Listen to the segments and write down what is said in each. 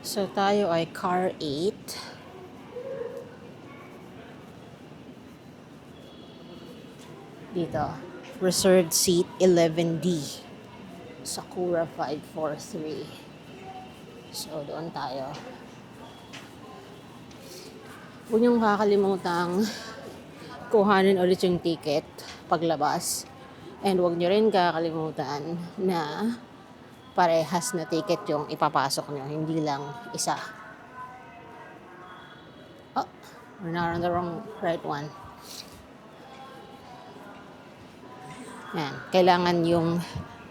So, tayo ay car 8. Dito. Reserved seat 11D. Sakura 543. So, doon tayo. Huwag niyong kakalimutang kuhanin ulit yung ticket paglabas. And huwag niyo rin kakalimutan na parehas na ticket yung ipapasok niyo, hindi lang isa. Oh, we're not on the right one. Yan. Kailangan yung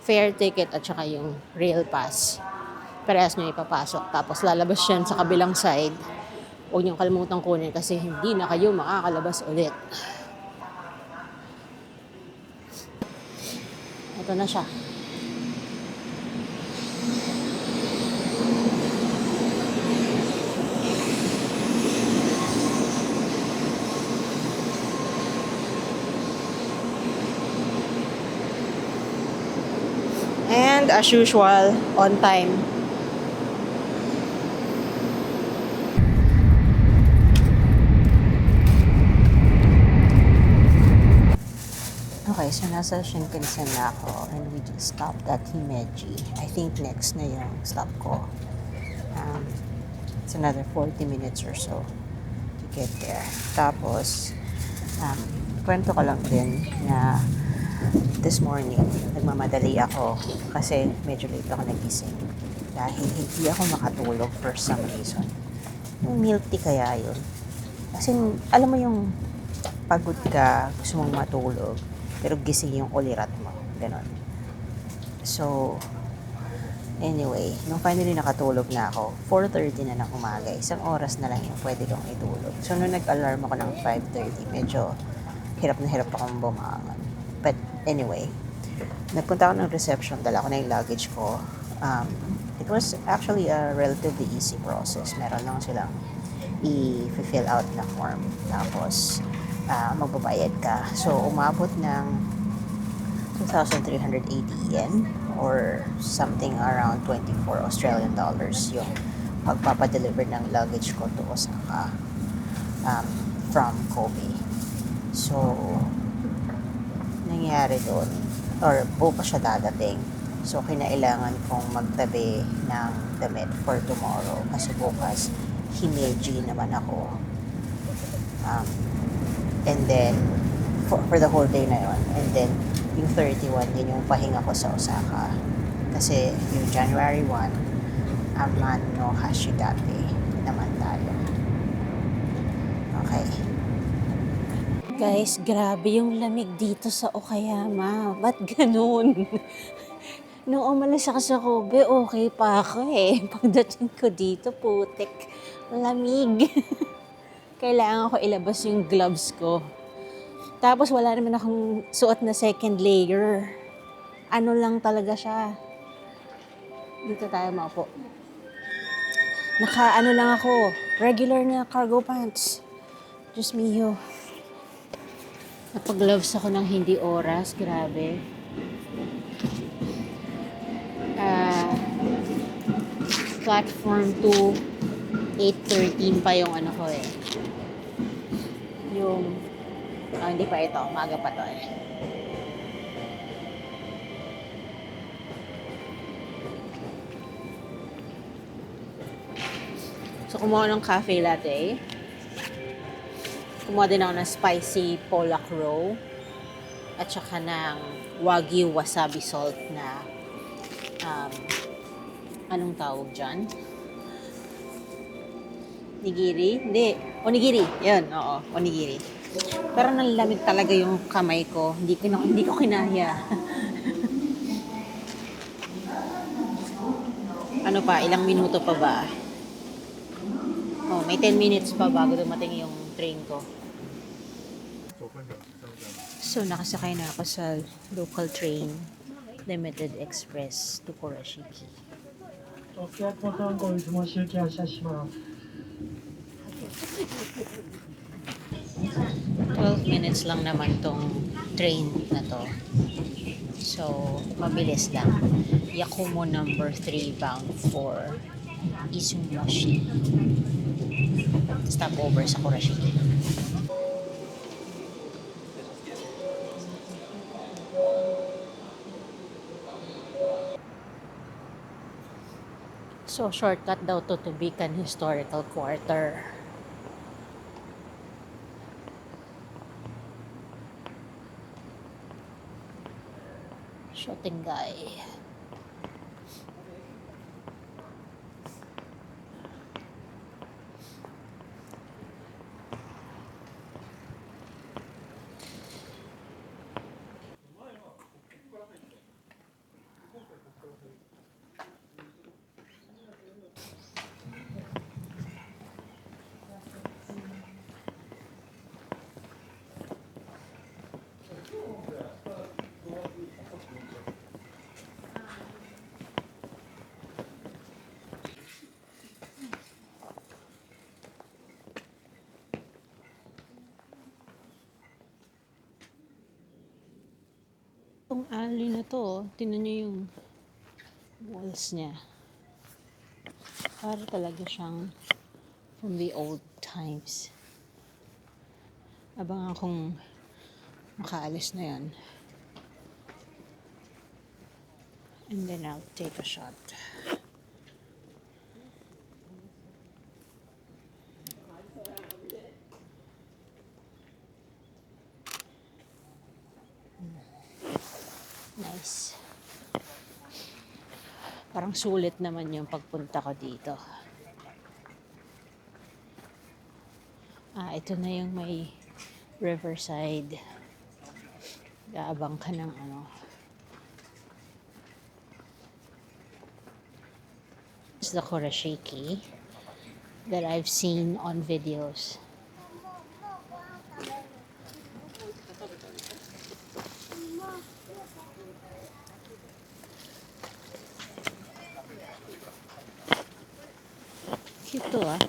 fare ticket at saka yung rail pass. Parehas nyo ipapasok. Tapos lalabas yan sa kabilang side. Huwag nyo kalimutan kunin kasi hindi na kayo makakalabas ulit. Ito na siya. And as usual, on time. Okay, so nasa Shinkansen na ako and we just stopped at Himeji. I think next na yung stop ko. It's another 40 minutes or so to get there. Tapos, kwento ko lang din na this morning, nagmamadali ako kasi medyo late ako nagising dahil hindi ako makatulog for some reason. Yung milk tea kaya yun. Kasi alam mo yung pagod ka, gusto mong matulog, pero gising yung ulirat mo. Ganon. So, anyway, nung finally nakatulog na ako, 4:30 na ng umaga, isang oras na lang yung pwede kong itulog. So, nung nag-alarm ako ng 5:30, medyo hirap na hirap akong bumangon. But anyway, nagpunta ako ng reception, dala ko na yung luggage ko. It was actually a relatively easy process. Meron lang silang i-fill out na form. Tapos, magbabayad ka. So, umabot ng 2,380 yen or something around 24 Australian dollars yung pagpapadeliver ng luggage ko to Osaka from Kobe. So, nangyari doon, or bukas siya dadating. So, kinailangan kong magtabi ng damit for tomorrow kasi bukas Himeji naman ako. And then, for the whole day na yun. And then, yung 31, yun yung pahinga ko sa Osaka. Kasi yung January 1, Amano Hashidate naman tayo. Okay. Guys, grabe yung lamig dito sa Okayama. Ba't ganun? Nung umalis ako sa Kobe, okay pa ako eh. Pagdating ko dito, putik, lamig. Kailangan ko ilabas yung gloves ko. Tapos wala naman akong suot na second layer. Ano lang talaga siya. Dito tayo maupo. Naka ano lang ako, regular na cargo pants. Diyos mio. Napag-gloves ako ng hindi oras, grabe. Platform 2, 8:13 pa yung ano ko eh. Yung, hindi pa ito, maaga pa to eh. So, kumuha ng cafe latte. Kumuha din ako ng spicy pollock roe. At saka ng wagyu wasabi salt na anong tawag dyan? Nigiri? Hindi. Onigiri. Yan, oo. Onigiri. Pero nalamig talaga yung kamay ko. Hindi ko kinaya. Ano pa? Ilang minuto pa ba? Oh, may 10 minutes pa bago dumating yung train ko. So, nakasakay na ako sa local train. Limited Express to Kurashiki. 12 minutes lang naman tong train na to. So, mabilis lang. Yakumo number 3 bound for Izumyoshi. Stopover sa Kurashiki. So, shortcut daw to Tubican Historical Quarter. Shooting guy. Itong alley na to, tingnan nyo yung walls niya. Para talaga siyang from the old times. Abangan kung makaalis na yan. And then I'll take a shot. Nice. Parang sulit naman yung pagpunta ko dito. Ito na yung may riverside. Gaabang ka ng ano. It's the Kurashiki that I've seen on videos. Cute to ah.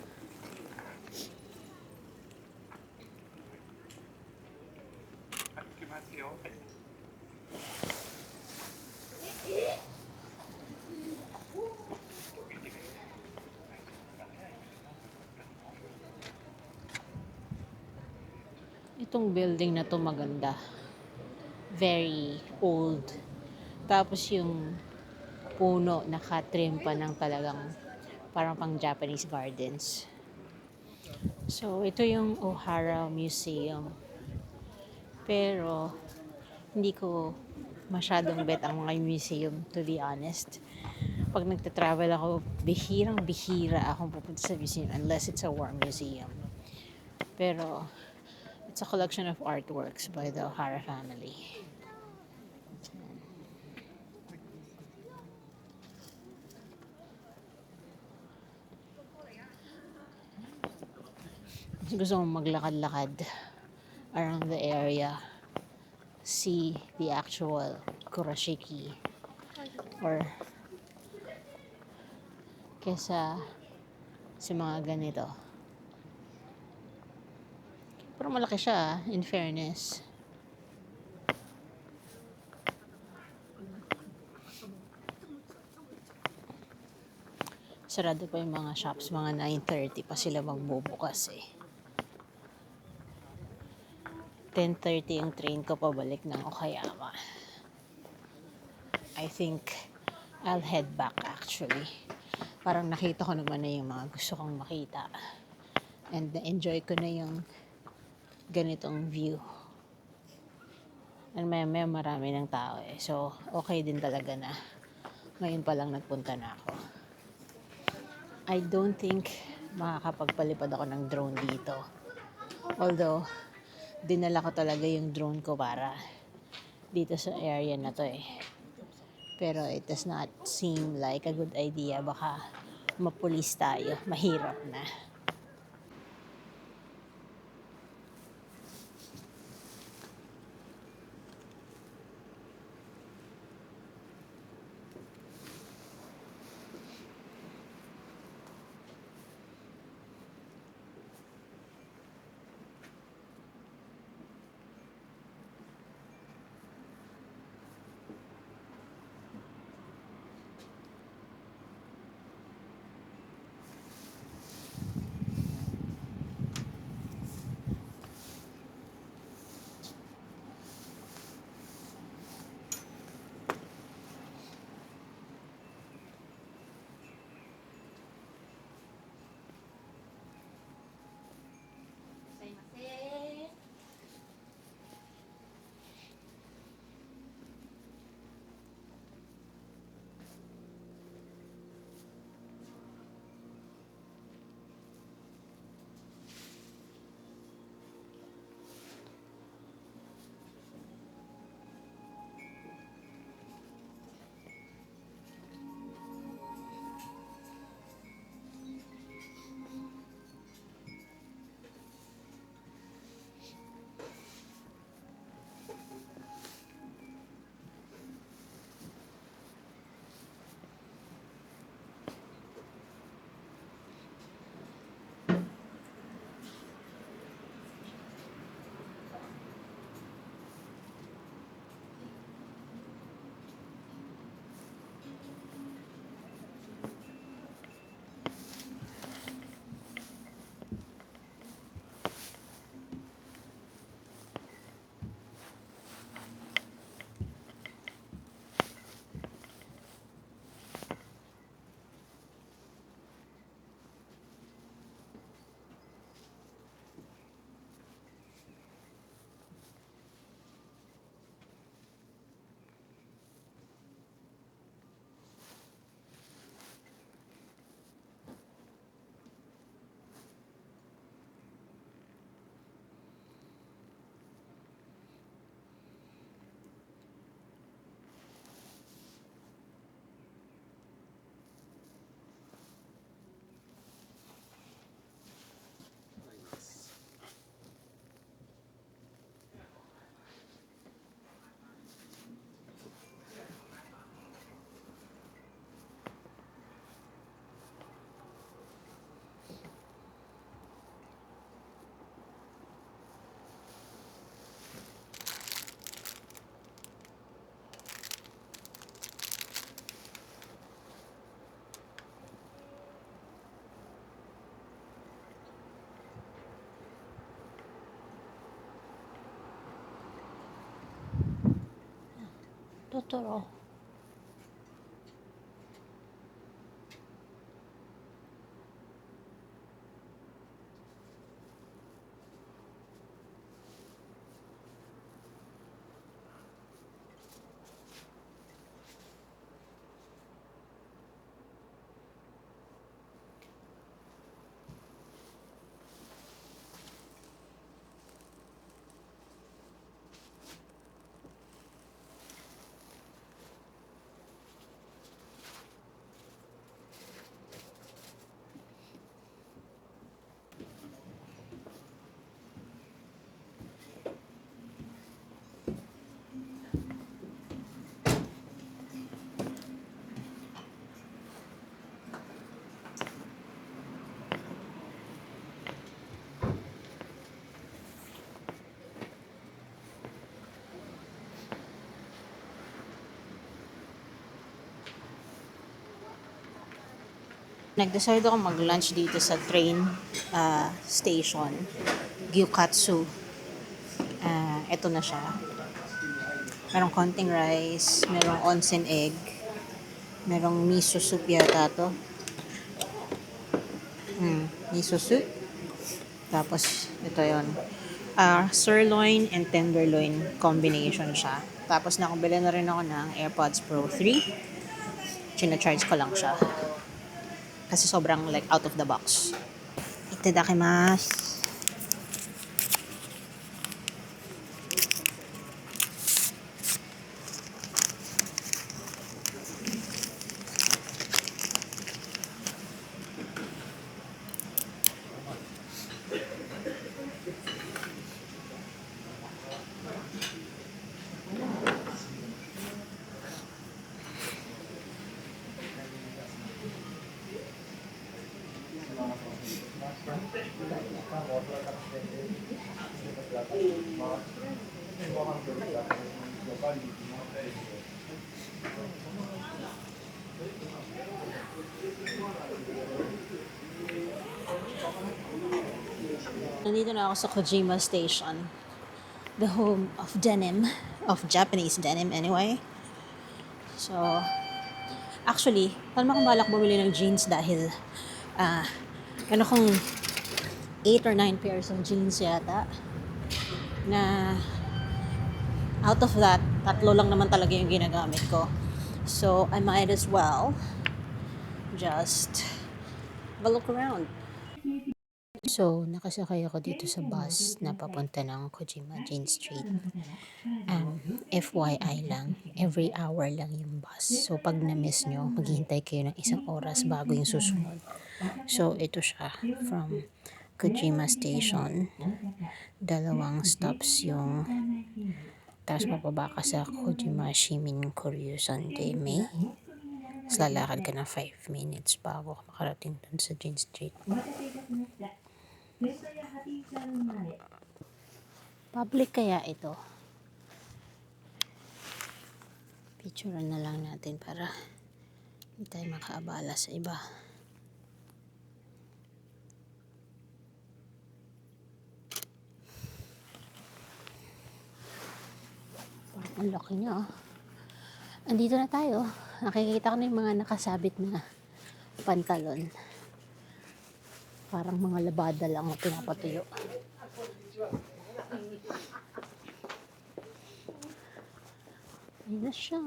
Itong building na to maganda. Very old. Tapos yung puno nakatrim pa ng talagang parang pang Japanese gardens. So, ito yung Ohara Museum. Pero, hindi ko masyadong bet ang mga museum, to be honest. Pag nagta-travel ako, bihirang-bihira akong pupunta sa museum unless it's a war museum. Pero, it's a collection of artworks by the Ohara family. Gusto kong maglakad-lakad around the area, see the actual Kurashiki, or kesa sa mga ganito. Pero malaki siya, in fairness. Sarado pa yung mga shops, mga 9:30 pa sila magbubukas eh. 10:30 yung train ko pabalik ng Okayama. I think I'll head back actually. Parang nakita ko naman na yung mga gusto kong makita. And na-enjoy ko na yung ganitong view. And maya marami ng tao eh. So, okay din talaga na ngayon pa lang nagpunta na ako. I don't think makakapagpalipad ako ng drone dito. Although, dinala ko talaga yung drone ko para dito sa area na to eh. Pero it does not seem like a good idea. Baka mapulis tayo. Mahirap na. Totoro. Nag-decide ako mag-lunch dito sa train station. Gyukatsu. Ito na siya. Merong konting rice, merong onsen egg, merong miso soup yata to. Miso soup. Tapos, ito yon sirloin and tenderloin combination siya. Tapos, nakabili na rin ako ng AirPods Pro 3. China-charge ko lang siya. Kasi sobrang like out of the box. Itadakimasu. Nandito na ako sa Kojima Station. The home of denim. Of Japanese denim anyway. So, actually, paano ako balak bumili ng jeans dahil ano kong 8 or 9 pairs of jeans yata na out of that, 3 lang naman talaga yung ginagamit ko. So, I might as well just have a look around. So, nakasakay ako dito sa bus na papunta ng Kojima Jane Street. FYI lang, every hour lang yung bus. So, pag na-miss nyo, maghihintay kayo ng 1 oras bago yung susunod. So, ito siya from Kojima Station. 2 stops yung tapos mapaba ka sa Kojima Shimin Koryu Sandeme. Tapos lalakad ka na 5 minutes bago makarating dun sa Jane Street. Public kaya ito? Picture na lang natin para hindi tayo makaabala sa iba. Ang laki niya. Andito na tayo. Nakikita ko na yung mga nakasabit na pantalon. Parang mga labada lang ang pinapatuyo. Ayun na siya.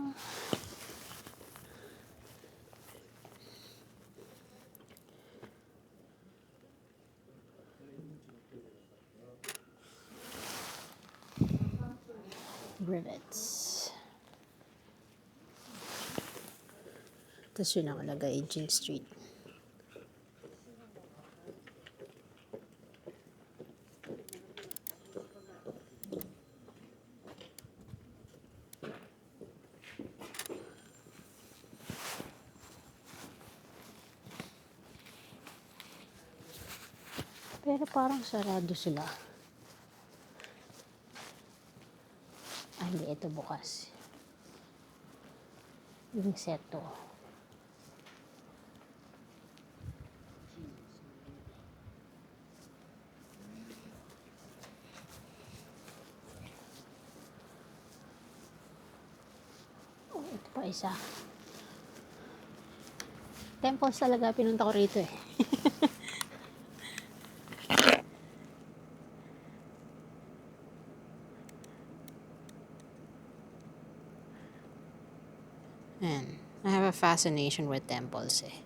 Rivets. Tapos yun nakalagay, Jane Street. Pero parang sarado sila. Hindi, ito bukas. Yung seto. Pa isa. Temples talaga pinunta ko rito eh. And I have a fascination with temples eh.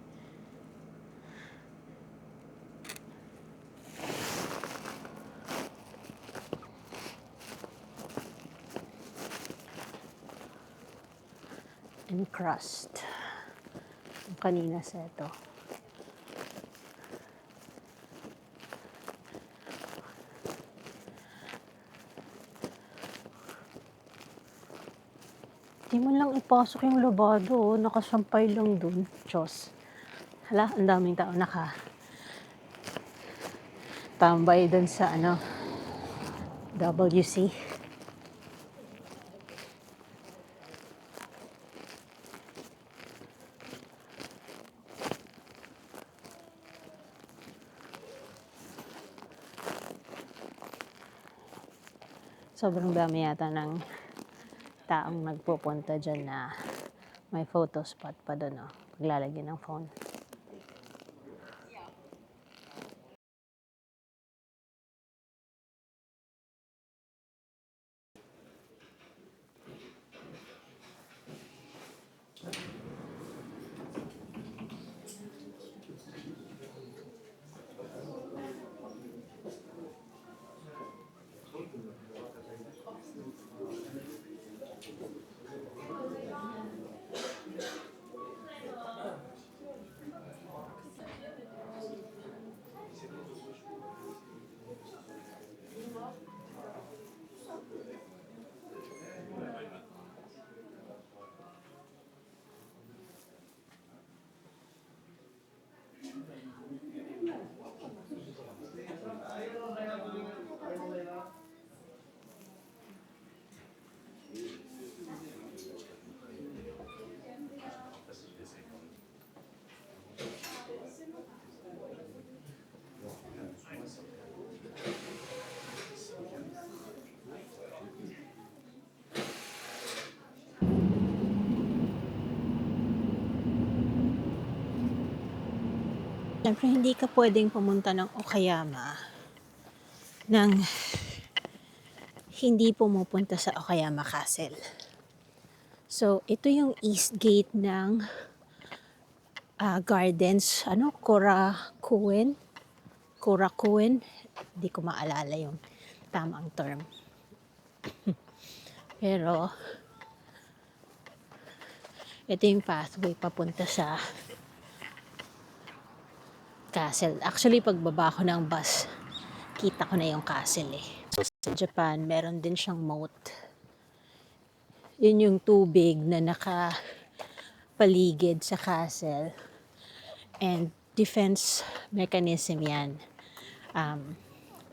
And crust. Yung kanina sa ito. Di mo lang ipasok yung labado, oh. Nakasampay lang dun. Diyos. Hala, ang daming tao tambay dun sa WC. Sobrang dami yata ng taong nagpupunta dyan na may photo spot pa doon, oh. Paglalagyan ng phone. Siyempre, hindi ka pwedeng pumunta ng Okayama nang hindi pumupunta sa Okayama Castle. So, ito yung east gate ng gardens, Korakuen? Korakuen? Hindi ko maalala yung tamang term. Pero, ito yung pathway papunta sa castle. Actually, pagbaba ko ng bus, kita ko na yung castle eh. Sa Japan, meron din siyang moat. Yun yung tubig na nakapaligid sa castle. And defense mechanism yan.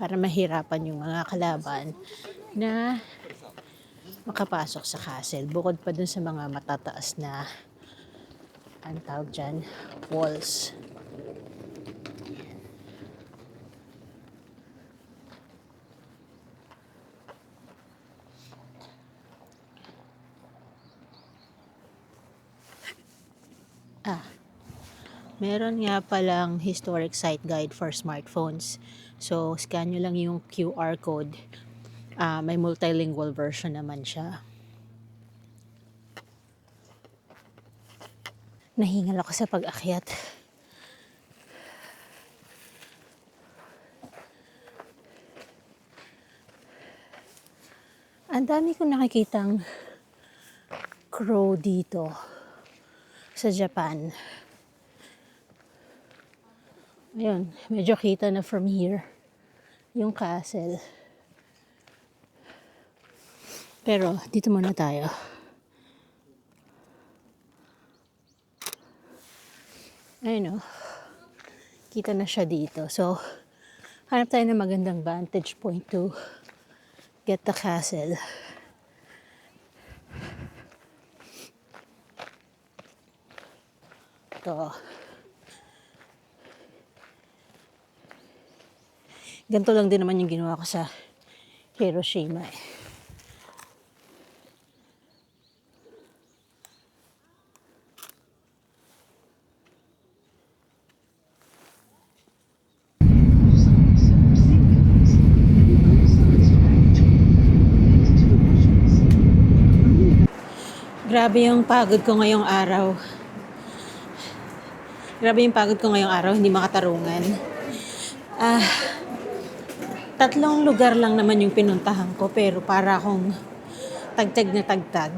Para mahirapan yung mga kalaban na makapasok sa castle. Bukod pa dun sa mga matataas na ang tawag dyan, walls. Meron nga palang historic site guide for smartphones. So, scan nyo lang yung QR code. May multilingual version naman siya. Nahingal ako sa pag-akyat. Ang dami kong nakikitang crow dito sa Japan. Ayun, medyo kita na from here yung castle. Pero dito muna tayo. Ayun o. Kita na siya dito. So, hanap tayo ng magandang vantage point to get the castle. Ito. Ganito lang din naman yung ginawa ko sa Hiroshima eh. Grabe yung pagod ko ngayong araw. Hindi makatarungan. Ah, 3 lugar lang naman yung pinuntahan ko, pero para akong tagtag na tagtag.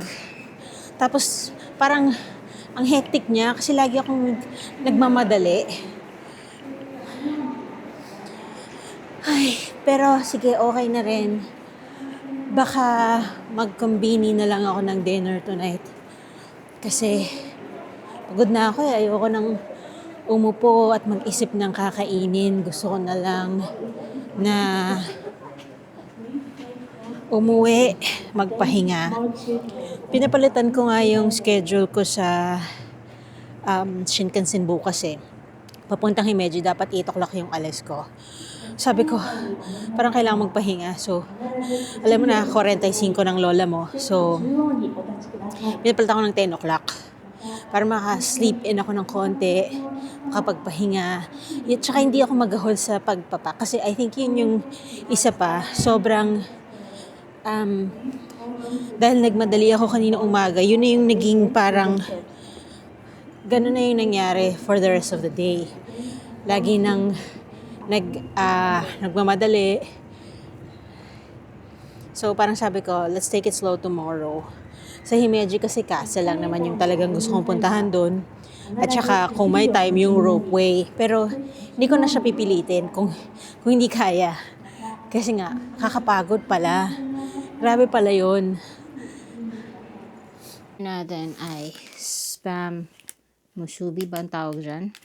Tapos, parang ang hectic niya kasi lagi akong nagmamadali. Ay, pero sige, okay na rin. Baka mag-combini na lang ako ng dinner tonight. Kasi pagod na ako eh. Ayoko nang umupo at mag-isip ng kakainin. Gusto ko na lang na umuwi, magpahinga. Pinapalitan ko nga yung schedule ko sa Shinkansen bukas eh. Papuntang Himeji, dapat 8 o'clock yung alis ko. Sabi ko, parang kailangan magpahinga. So, alam mo na, 45 ng lola mo. So, pinapalitan ko ng 10 o'clock. Para maka-sleep in ako ng konti, makapagpahinga. At saka hindi ako mag-hold sa pagpapa. Kasi I think yun yung isa pa. Sobrang, dahil nagmadali ako kanina umaga, yun na yung naging parang, ganun na yung nangyari for the rest of the day. Lagi nang nagmamadali. So parang sabi ko, let's take it slow tomorrow. Sa Himeji kasi castle lang naman yung talagang gusto kong puntahan doon. At saka kung may time yung ropeway. Pero hindi ko na siya pipilitin kung hindi kaya. Kasi nga, kakapagod pala. Grabe pala yun. Natin ay spam musubi ba ang tawag dyan?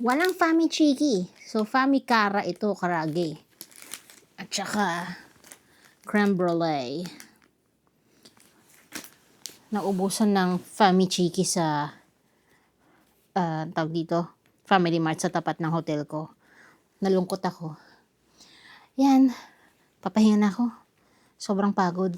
Walang fami chiki. So, fami kara ito, karage. At saka, creme brulee. Naubusan ng fami chiki sa, tawag dito, Family Mart sa tapat ng hotel ko. Nalungkot ako. Yan, papahinga na ako. Sobrang pagod.